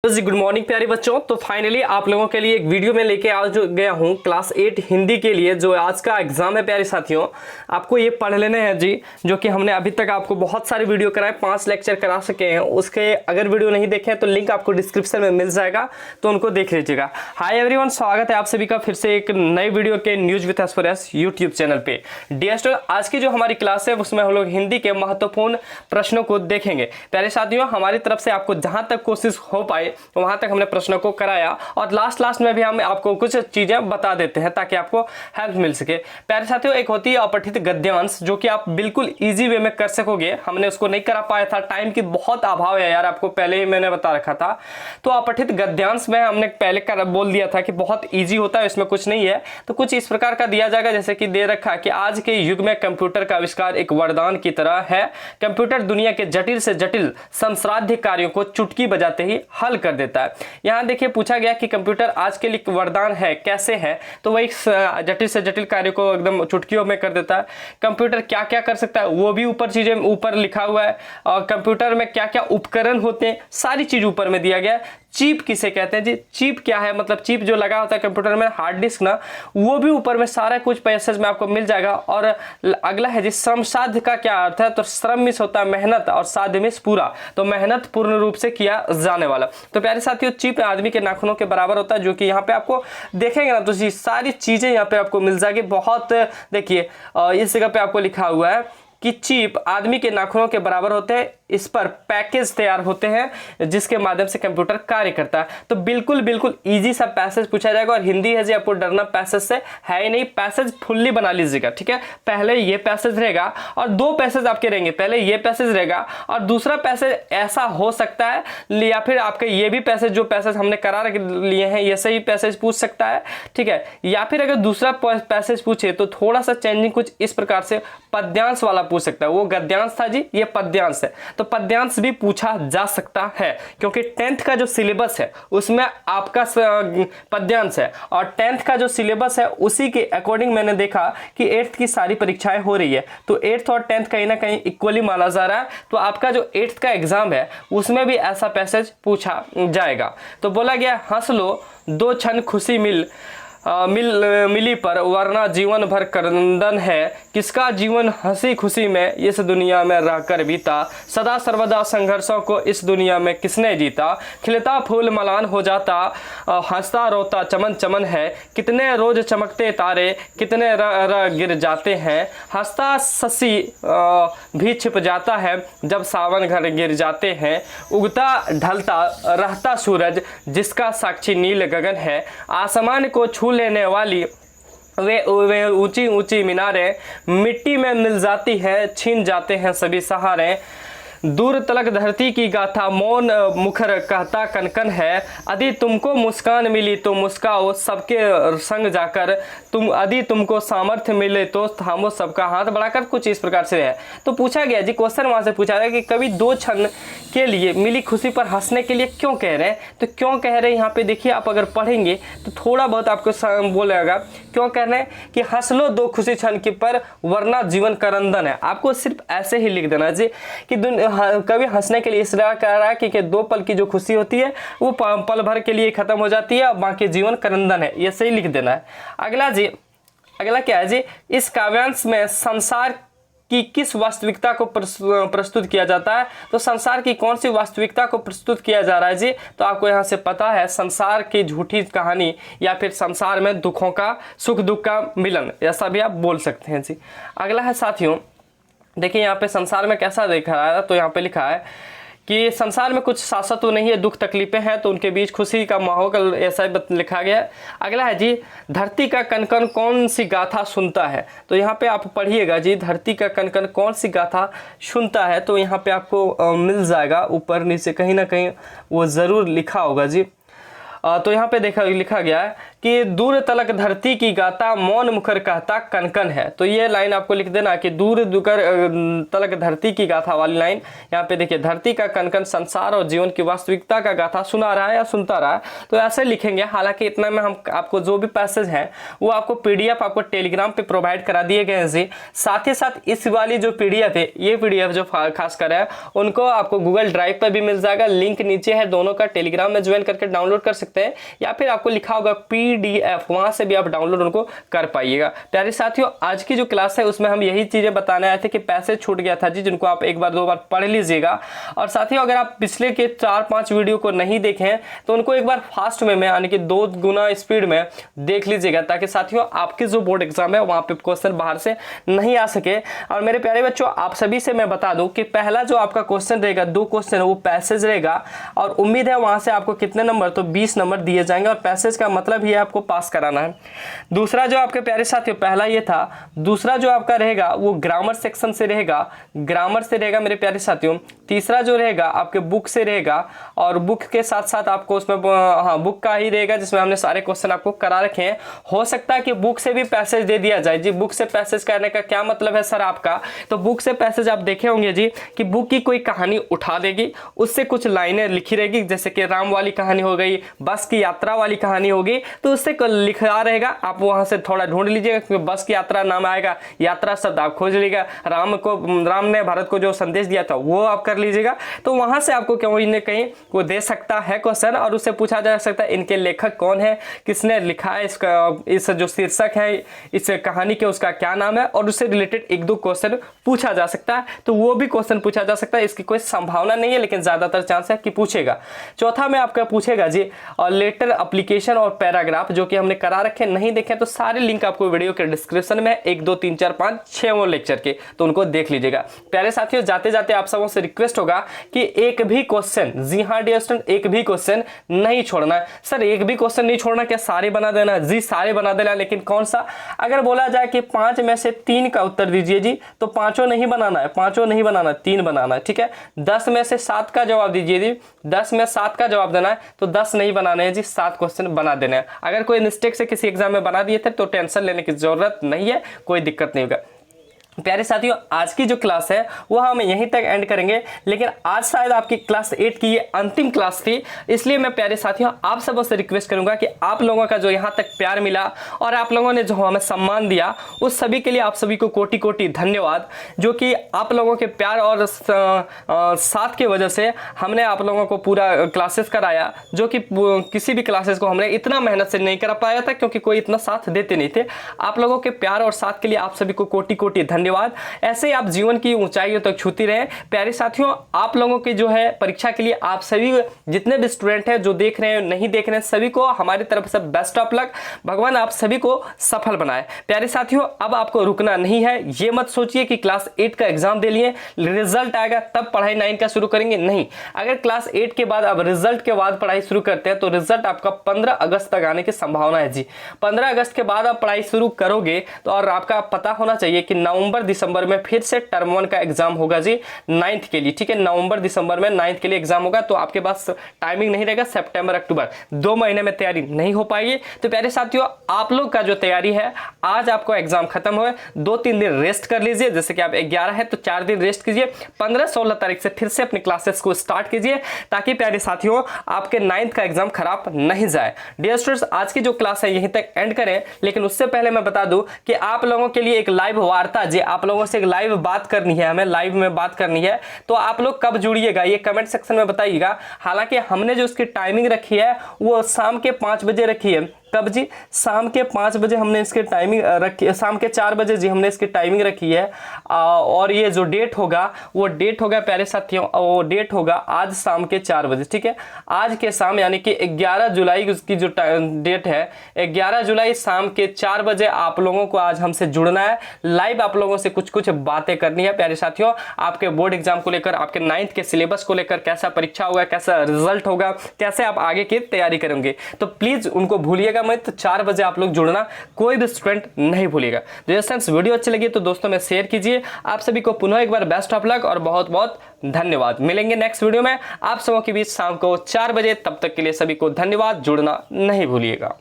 जी good morning प्यारे बच्चों। तो फाइनली आप लोगों के लिए एक वीडियो में लेके आ गया हूँ क्लास 8 हिंदी के लिए जो आज का एग्जाम है। प्यारे साथियों, आपको ये पढ़ लेने हैं जी, जो कि हमने अभी तक आपको बहुत सारे वीडियो कराए, 5 लेक्चर करा सके हैं। उसके अगर वीडियो नहीं देखे हैं तो लिंक आपको डिस्क्रिप्शन में मिल जाएगा, तो उनको देख लीजिएगा। हाय एवरीवन, स्वागत है आप सभी का फिर से एक नए वीडियो के news with aspirants YouTube channel पे। डियर स्टूडेंट, आज की जो हमारी क्लास है उसमें हम लोग हिंदी के महत्वपूर्ण प्रश्नों को देखेंगे। प्यारे साथियों, हमारी तरफ से आपको जहां तक कोशिश हो पाए वहां तक हमने प्रश्नों को कराया, और लास्ट में भी हम आपको कुछ चीजें बता देते हैं ताकि आपको हेल्प मिल सके। प्यारे साथियों, एक होती है अपठित गद्यांश, जो कि आप बिल्कुल इजी वे में कर सकोगे। हमने उसको नहीं करा पाया था, टाइम की बहुत अभाव है यार, आपको पहले ही मैंने बता रखा था। तो अपठित गद्यांश में हमने पहले बोल दिया था कि बहुत ईजी होता है, इसमें कुछ नहीं है। तो कुछ इस प्रकार का दिया जाएगा, जैसे कि दे रखा कि आज के युग में कंप्यूटर का आविष्कार एक वरदान की तरह है। कंप्यूटर दुनिया के जटिल से जटिल संसाध्य कार्यों को चुटकी बजाते ही हल कर देता है। यहां देखिए पूछा गया कि कंप्यूटर आज के लिए वरदान है, कैसे है? तो वही जटिल से जटिल कार्य को एकदम चुटकियों में कर देता है। कंप्यूटर क्या क्या कर सकता है वो भी ऊपर चीजें ऊपर लिखा हुआ है, और कंप्यूटर में क्या क्या उपकरण होते हैं सारी चीज ऊपर में दिया गया है। चिप किसे कहते हैं जी? चिप क्या है? मतलब चिप जो लगा होता है कंप्यूटर में, हार्ड डिस्क ना, वो भी ऊपर में सारा कुछ पैसेज में आपको मिल जाएगा। और अगला है जी श्रम साध्य का क्या अर्थ है? तो श्रम मिस होता है मेहनत, और साध्य मिस पूरा, तो मेहनत पूर्ण रूप से किया जाने वाला। तो प्यारे साथियों, चिप आदमी के नाखूनों के बराबर होता है, जो कि यहाँ पे आपको देखेंगे ना तो सारी चीजें यहाँ पे आपको मिल जाएगी। बहुत देखिए इस जगह पे आपको लिखा हुआ है कि चिप आदमी के नाखूनों के बराबर होते हैं, इस पर पैकेज तैयार होते हैं जिसके माध्यम से कंप्यूटर कार्य करता है। तो बिल्कुल इजी सा पैसेज पूछा जाएगा, और हिंदी है जी, आपको डरना पैसेज से है ही नहीं। पैसेज फुल्ली बना लीजिएगा, ठीक है? पहले ये पैसेज रहेगा और 2 पैसेज आपके रहेंगे। पहले ये पैसेज रहेगा और दूसरा पैसेज ऐसा हो सकता है, या फिर आपके ये भी पैसेज, जो पैसेज हमने करा लिए हैं ये सही पैसेज पूछ सकता है, ठीक है? या फिर अगर दूसरा पैसेज पूछे तो थोड़ा सा चेंजिंग कुछ इस प्रकार से पद्यांश वाला पूछ सकता है। वो गद्यांश था जी, ये पद्यांश है, तो पद्यांश भी पूछा जा सकता है, क्योंकि 10th का जो सिलेबस है उसमें आपका पद्यांश है, और 10th का जो सिलेबस है उसी के अकॉर्डिंग मैंने देखा कि 8th की सारी परीक्षाएं हो रही है। तो 8th और 10th कहीं ना कहीं इक्वली माना जा रहा है, तो आपका जो 8th का एग्जाम है उसमें भी ऐसा पैसेज पूछा जाएगा। तो बोला गया हंस लो 2 क्षण खुशी मिली पर, वरना जीवन भर क्रंदन है। किसका जीवन हंसी खुशी में इस दुनिया में रहकर बीता, सदा सर्वदा संघर्षों को इस दुनिया में किसने जीता। खिलता फूल मलान हो जाता, हंसता रोता चमन चमन है। कितने रोज चमकते तारे, कितने गिर जाते हैं। हंसता शशि भी छिप जाता है जब सावन घर गिर जाते हैं। उगता ढलता रहता सूरज, जिसका साक्षी नील गगन है। आसमान को छू लेने वाली वे ऊंची ऊंची मीनारें मिट्टी में मिल जाती है, छीन जाते हैं सभी सहारे। दूर तलक धरती की गाथा, मौन मुखर कहता कनकन है। यदि तुमको मुस्कान मिली तो मुस्काओ सबके संग जाकर, यदि तुमको सामर्थ्य मिले तो थामो सबका हाथ बढ़ाकर। कुछ इस प्रकार से है। तो पूछा गया जी, क्वेश्चन वहां से पूछा गया कि कवि 2 क्षण के लिए मिली खुशी पर हंसने के लिए क्यों कह रहे हैं? तो क्यों कह रहे हैं यहाँ पे देखिए, आप अगर पढ़ेंगे तो थोड़ा बहुत आपको बोलेगा क्यों कह रहे हैं कि हंस लो 2 खुशी क्षण के पर, वरना जीवन करंदन है। आपको सिर्फ ऐसे ही लिख देना जी कि कभी हंसने के लिए इसलिए कह रहा है कि 2 पल की जो खुशी होती है वो पल भर के लिए खत्म हो जाती है, बाकी जीवन करंदन है, ये सही लिख देना है। अगला क्या है जी, इस काव्यांश में संसार की किस वास्तविकता को प्रस्तुत किया जाता है? तो संसार की कौन सी वास्तविकता को प्रस्तुत किया जा रहा है जी? तो आपको यहाँ से पता है, संसार की झूठी कहानी, या फिर संसार में दुखों का, सुख दुख का मिलन, ऐसा भी आप बोल सकते हैं जी। अगला है साथियों, देखिए यहाँ पे संसार में कैसा देखा रहा है, तो यहाँ पे लिखा है कि संसार में कुछ शाश्वत तो नहीं है, दुख तकलीफें हैं, तो उनके बीच खुशी का माहौल, ऐसा लिखा गया है। अगला है जी, धरती का कनकन कौन सी गाथा सुनता है? तो यहाँ पे आप पढ़िएगा जी, धरती का कनकन कौन सी गाथा सुनता है, तो यहाँ पे आपको मिल जाएगा, ऊपर नीचे कहीं ना कहीं वो ज़रूर लिखा होगा जी। तो यहाँ पे लिखा गया है कि दूर तलक धरती की गाता मौन मुखर कहता कनकन है। तो ये लाइन आपको लिख देना कि दूर तलक धरती की गाथा वाली लाइन, यहाँ पे देखिए धरती का कनकन संसार और जीवन की वास्तविकता का गाथा सुना रहा है या सुनता रहा है, तो ऐसे लिखेंगे। हालांकि इतना में हम आपको जो भी पैसेज है वो आपको पीडीएफ आपको टेलीग्राम पे प्रोवाइड करा दिए गए हैं जी। साथ ही साथ इस वाली जो पीडीएफ है, ये पीडीएफ जो खासकर है उनको आपको गूगल ड्राइव पर भी मिल जाएगा, लिंक नीचे है, दोनों का टेलीग्राम में ज्वाइन करके डाउनलोड कर सकते हैं, या फिर आपको लिखा होगा पीडीएफ, वहां से भी आप डाउनलोड उनको कर पाइएगा। प्यारे साथियों, आज की जो क्लास है उसमें हम यही चीजें बताने आए थे कि पैसेज छूट गया था जी, जिनको आप एक बार दो बार पढ़ लीजिएगा। और साथियों, अगर आप पिछले के 4-5 वीडियो को नहीं देखे हैं तो उनको एक बार फास्ट में यानी कि 2 गुना स्पीड में देख लीजिएगा, ताकि साथियों आपकी जो बोर्ड एग्जाम है वहां पे क्वेश्चन बाहर से नहीं आ सके। और मेरे प्यारे बच्चों, आप सभी से मैं बता दूं कि पहला जो आपका क्वेश्चन रहेगा, 2 क्वेश्चन वो पैसेज रहेगा, और उम्मीद है वहां से आपको कितने नंबर, तो 20 नंबर दिए जाएंगे, और पैसेज का मतलब ही आपको पास कराना है। दूसरा जो आपके प्यारे साथियों, पहला ये था, दूसरा जो आपका रहेगा वो ग्रामर सेक्शन से रहेगा, ग्रामर से रहेगा मेरे प्यारे साथियों। तीसरा जो रहेगा आपके बुक से रहेगा, और बुक के साथ साथ आपको उसमें बुक का ही रहेगा जिसमें हमने सारे क्वेश्चन आपको करा रखे हैं। हो सकता है कि बुक से भी पैसेज दे दिया जाए जी। बुक से पैसेज करने का क्या मतलब है सर आपका, तो बुक से पैसेज आप देखे होंगे जी कि बुक की कोई कहानी उठा देगी, उससे कुछ लाइनें लिखी रहेगी, जैसे कि राम वाली कहानी हो गई, बस की यात्रा वाली कहानी होगी, तो उससे लिखा रहेगा, आप वहां से थोड़ा ढूंढ लीजिएगा, क्योंकि बस की यात्रा नाम आएगा, यात्रा शब्द आप खोज लीजिएगा, राम ने भारत को जो संदेश दिया था वो आप कर लीजिएगा, तो वहां से आपको कहीं न कहीं वो दे सकता है क्वेश्चन, और उससे पूछा जा सकता है इनके लेखक कौन है, किसने लिखा है, इसका इस जो शीर्षक है इस कहानी के उसका क्या नाम है, और उससे रिलेटेड 1-2 क्वेश्चन पूछा जा सकता है, तो वो भी क्वेश्चन पूछा जा सकता है। इसकी कोई संभावना नहीं है, लेकिन ज्यादातर चांस है कि पूछेगा। चौथा में आपका पूछेगा जी और लेटर, एप्लीकेशन और पैराग्राफ, जो कि हमने करा रखे, नहीं देखे तो सारे लिंक आपको वीडियो के डिस्क्रिप्शन में 1, 2, 3, 4, 5, 6 लेक्चर के, तो उनको देख लीजिएगा। प्यारे साथियों, जाते जाते आप सबों से रिक्वेस्ट होगा कि एक भी क्वेश्चन, जी हाँ डियर स्टूडेंट, एक भी क्वेश्चन नहीं छोड़ना है। सर एक भी क्वेश्चन नहीं छोड़ना, क्या सारे बना देना? जी सारे बना देना, लेकिन कौन सा? अगर बोला जाए कि 5 में से 3 का उत्तर दीजिए जी, तो 5 नहीं बनाना है, 5 नहीं बनाना, 3 बनाना है, ठीक है। 10 में से 7 का जवाब दीजिए जी, 10 में 7 का जवाब देना है, तो 10 नहीं बनाने हैं जी, 7 क्वेश्चन बना देना है। अगर कोई मिस्टेक से किसी एग्जाम में बना दिए थे तो टेंशन लेने की जरूरत नहीं है, कोई दिक्कत नहीं होगा। प्यारे साथियों, आज की जो क्लास है वो हम यहीं तक एंड करेंगे, लेकिन आज शायद आपकी क्लास 8 की ये अंतिम क्लास थी, इसलिए मैं प्यारे साथियों आप सबों से रिक्वेस्ट करूंगा कि आप लोगों का जो यहाँ तक प्यार मिला और आप लोगों ने जो हमें सम्मान दिया, उस सभी के लिए आप सभी को कोटि कोटि धन्यवाद। जो कि आप लोगों के प्यार और साथ की वजह से हमने आप लोगों को पूरा क्लासेस कराया, जो कि किसी भी क्लासेस को हमने इतना मेहनत से नहीं करा पाया था, क्योंकि कोई इतना साथ देते नहीं थे। आप लोगों के प्यार और साथ के लिए आप सभी को कोटि कोटि धन्यवाद। ऐसे ही आप जीवन की ऊंचाइयों तक छूती रहे। प्यारे साथियों, आप लोगों की जो है परीक्षा के लिए आप सभी जितने भी स्टूडेंट हैं, जो देख रहे हैं नहीं देख रहे हैं, सभी को हमारी तरफ से बेस्ट ऑफ लक। भगवान आप सभी को सफल बनाए। प्यारे साथियों, अब आपको रुकना नहीं है। ये मत सोचिए कि क्लास 8 का एग्जाम दे लिए, रिजल्ट आएगा तब पढ़ाई 9 का शुरू करेंगे, नहीं। अगर क्लास 8 के बाद अब रिजल्ट के बाद पढ़ाई शुरू करते हैं तो रिजल्ट आपका 15 अगस्त तक आने की संभावना है जी। 15 अगस्त के बाद आप पढ़ाई शुरू करोगे तो, और आपका पता होना चाहिए कि नवंबर-दिसंबर में फिर से टर्म 1 का एग्जाम होगा जी 9th के लिए, ठीक है। नवंबर-दिसंबर में 9th के लिए एग्जाम होगा, तो आपके पास टाइमिंग नहीं रहेगा सितंबर-अक्टूबर, 2 महीने में तैयारी नहीं हो पाएगी। तो प्यारे साथियों, आप लोग का जो तैयारी है, आज आपको एग्जाम खत्म हुए, 2-3 दिन रेस्ट कर लीजिए। जैसे कि आप 11 है तो 4 दिन रेस्ट कीजिए, 15-16 तारीख से फिर से अपनी क्लासेस को स्टार्ट कीजिए, ताकि प्यारे साथियों आपके 9th का एग्जाम खराब नहीं जाए। डियर स्टूडेंट्स, आज की जो क्लास है यहीं तक एंड करें, लेकिन उससे पहले मैं बता दूं कि आप लोगों के लिए एक लाइव वार्ता, जी आप लोगों से एक लाइव बात करनी है, हमें लाइव में बात करनी है। तो आप लोग कब जुड़िएगा ये कमेंट सेक्शन में बताइएगा। हालांकि हमने जो उसकी टाइमिंग रखी है वो शाम के 5 बजे रखी है। कब जी? शाम के 5 बजे हमने इसकी टाइमिंग रखी है, शाम के 4 बजे जी हमने इसकी टाइमिंग रखी है। और ये जो डेट होगा वो डेट होगा प्यारे साथियों, वो डेट होगा आज शाम के 4 बजे, ठीक है। आज के शाम यानी कि 11 जुलाई उसकी जो डेट है, 11 जुलाई शाम के 4 बजे आप लोगों को आज हमसे जुड़ना है। लाइव आप लोगों से कुछ कुछ बातें करनी है प्यारे साथियों, आपके बोर्ड एग्जाम को लेकर, आपके 9th के सिलेबस को लेकर, कैसा परीक्षा होगा, कैसा रिजल्ट होगा, कैसे आप आगे की तैयारी करेंगे। तो प्लीज उनको भूलिएगा मत, 4 बजे आप लोग जुड़ना, कोई भी स्टूडेंट नहीं भूलिएगा। दोस्तों, वीडियो अच्छी लगी तो दोस्तों में शेयर कीजिए। आप सभी को पुनः एक बार बेस्ट ऑफ लक और बहुत बहुत धन्यवाद। मिलेंगे नेक्स्ट वीडियो में आप सबों के बीच शाम को 4 बजे। तब तक के लिए सभी को धन्यवाद, जुड़ना नहीं भूलिएगा।